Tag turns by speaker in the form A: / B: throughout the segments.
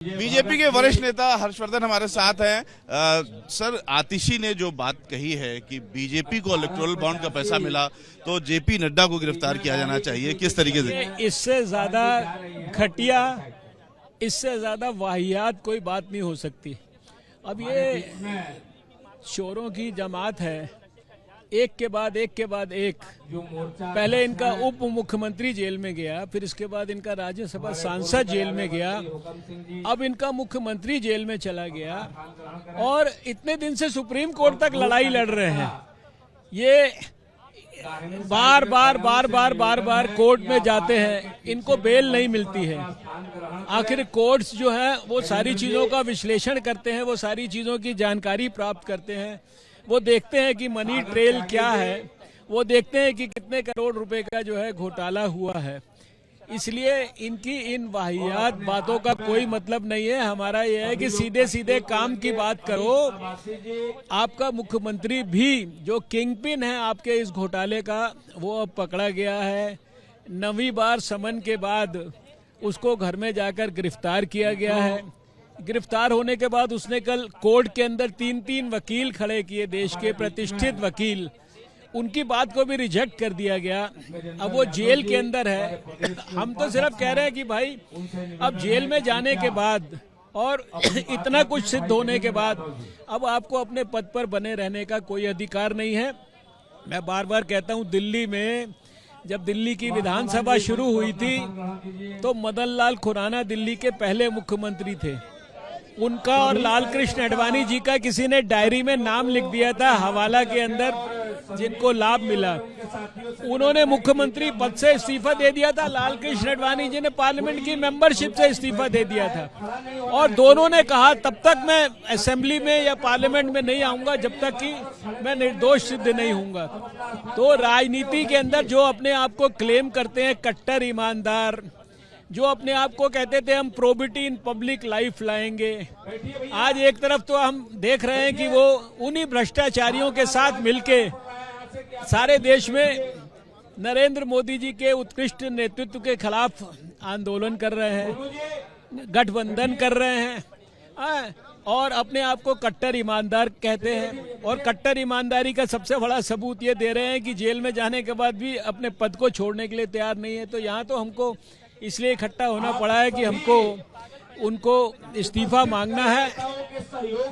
A: BJP के वरिष्ठ नेता हर्षवर्धन हमारे साथ हैं। सर, आतिशी ने जो बात कही है कि बीजेपी को इलेक्टोरल बॉन्ड का पैसा मिला तो जेपी नड्डा को गिरफ्तार किया जाना चाहिए, किस तरीके से?
B: इससे ज्यादा घटिया, इससे ज्यादा वाहियात कोई बात नहीं हो सकती। अब ये चोरों की जमात है, एक के बाद एक। पहले इनका उप मुख्यमंत्री जेल में गया, फिर इसके बाद इनका राज्यसभा सांसद जेल में गया, अब इनका मुख्यमंत्री जेल में चला गया और इतने दिन से सुप्रीम कोर्ट तक लड़ाई लड़ रहे हैं। ये बार बार कोर्ट में जाते हैं, इनको बेल नहीं मिलती है। आखिर कोर्ट्स जो है वो सारी चीजों का विश्लेषण करते हैं, वो सारी चीजों की जानकारी प्राप्त करते हैं, वो देखते हैं कि मनी ट्रेल क्या है, वो देखते हैं कि कितने करोड़ रुपए का जो है घोटाला हुआ है। इसलिए इनकी इन वाहियात बातों का कोई मतलब नहीं है। हमारा यह है कि सीधे सीधे काम की बात करो। आपका मुख्यमंत्री भी जो किंग पिन है आपके इस घोटाले का, वो अब पकड़ा गया है। 9वीं बार समन के बाद उसको घर में जाकर गिरफ्तार किया गया है। गिरफ्तार होने के बाद उसने कल कोर्ट के अंदर 3 वकील खड़े किए, देश के प्रतिष्ठित वकील, उनकी बात को भी रिजेक्ट कर दिया गया। अब वो जेल के अंदर है। हम तो सिर्फ कह रहे हैं कि भाई अब जेल में जाने के बाद और इतना कुछ सिद्ध होने के बाद अब आपको अपने पद पर बने रहने का कोई अधिकार नहीं है। मैं बार बार कहता हूं, दिल्ली में जब दिल्ली की विधानसभा शुरू हुई थी तो मदन लाल खुराना दिल्ली के पहले मुख्यमंत्री थे। उनका और लाल कृष्ण आडवाणी जी का किसी ने डायरी में नाम लिख दिया था हवाला के अंदर, जिनको लाभ मिला। उन्होंने मुख्यमंत्री पद से इस्तीफा दे दिया था, लाल कृष्ण आडवाणी जी ने पार्लियामेंट की मेंबरशिप से इस्तीफा दे दिया था और दोनों ने कहा तब तक मैं असेंबली में या पार्लियामेंट में नहीं आऊंगा जब तक कि मैं निर्दोष सिद्ध नहीं होऊंगा। तो राजनीति के अंदर जो अपने आप को क्लेम करते हैं कट्टर ईमानदार, जो अपने आप को कहते थे हम प्रोबिटी इन पब्लिक लाइफ लाएंगे, आज एक तरफ तो हम देख रहे हैं कि वो उन्हीं भ्रष्टाचारियों के साथ मिलके सारे देश में नरेंद्र मोदी जी के उत्कृष्ट नेतृत्व के खिलाफ आंदोलन कर रहे हैं, गठबंधन कर रहे हैं और अपने आप को कट्टर ईमानदार कहते हैं। और कट्टर ईमानदारी का सबसे बड़ा सबूत ये दे रहे हैं कि जेल में जाने के बाद भी अपने पद को छोड़ने के लिए तैयार नहीं है। तो यहाँ तो हमको इसलिए इकट्ठा होना पड़ा है कि हमको उनको इस्तीफा मांगना है,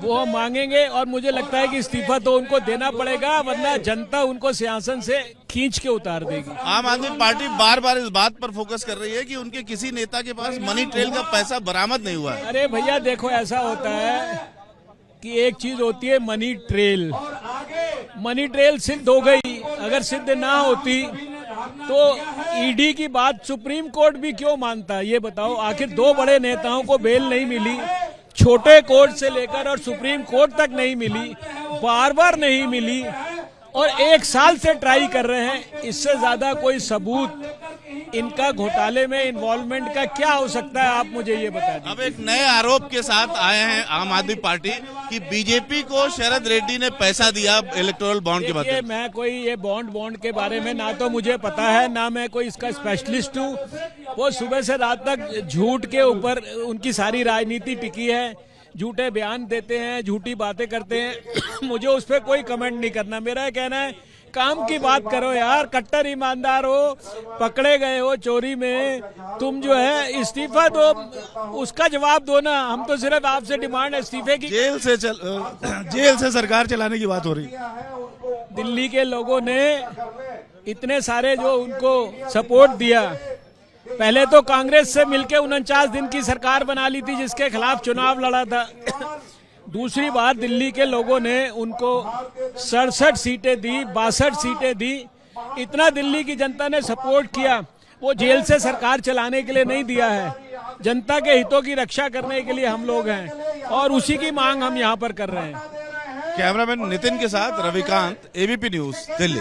B: वो हम मांगेंगे और मुझे लगता है कि इस्तीफा तो उनको देना पड़ेगा, वरना जनता उनको सिंहासन से खींच के उतार देगी।
A: आम आदमी पार्टी बार बार इस बात पर फोकस कर रही है कि उनके किसी नेता के पास मनी ट्रेल का पैसा बरामद नहीं हुआ है।
B: अरे भैया देखो, ऐसा होता है कि एक चीज होती है मनी ट्रेल। मनी ट्रेल सिद्ध हो गई, अगर सिद्ध ना होती तो ईडी की बात सुप्रीम कोर्ट भी क्यों मानता, ये बताओ। आखिर 2 बड़े नेताओं को बेल नहीं मिली, छोटे कोर्ट से लेकर और सुप्रीम कोर्ट तक नहीं मिली, बार नहीं मिली और 1 साल से ट्राई कर रहे हैं। इससे ज्यादा कोई सबूत इनका घोटाले में इन्वॉल्वमेंट का क्या हो सकता है, आप मुझे ये बता दीजिए।
A: अब एक नए आरोप के साथ आए हैं आम आदमी पार्टी कि बीजेपी को शरद रेड्डी ने पैसा दिया इलेक्टोरल बॉन्ड के बाद।
B: मैं कोई ये बॉन्ड के बारे में ना तो मुझे पता है, ना मैं कोई इसका स्पेशलिस्ट हूँ। वो सुबह से रात तक झूठ के ऊपर उनकी सारी राजनीति टिकी है, झूठे बयान देते हैं, झूठी बातें करते हैं। मुझे उस पर कोई कमेंट नहीं करना। मेरा कहना है काम की बात करो यार। कट्टर ईमानदार हो, पकड़े गए हो चोरी में, तुम जो है इस्तीफा दो, उसका जवाब दो ना। हम तो सिर्फ आपसे डिमांड है इस्तीफे की।
A: जेल से सरकार चलाने की बात हो रही।
B: दिल्ली के लोगों ने इतने सारे जो उनको सपोर्ट दिया, पहले तो कांग्रेस से मिलके 49 दिन की सरकार बना ली थी जिसके खिलाफ चुनाव लड़ा था। दूसरी बार दिल्ली के लोगों ने उनको 67 सीटें दी, 62 सीटें दी। इतना दिल्ली की जनता ने सपोर्ट किया। वो जेल से सरकार चलाने के लिए नहीं दिया है, जनता के हितों की रक्षा करने के लिए हम लोग हैं और उसी की मांग हम यहाँ पर कर रहे हैं।
A: कैमरामैन नितिन के साथ रविकांत, एबीपी न्यूज, दिल्ली।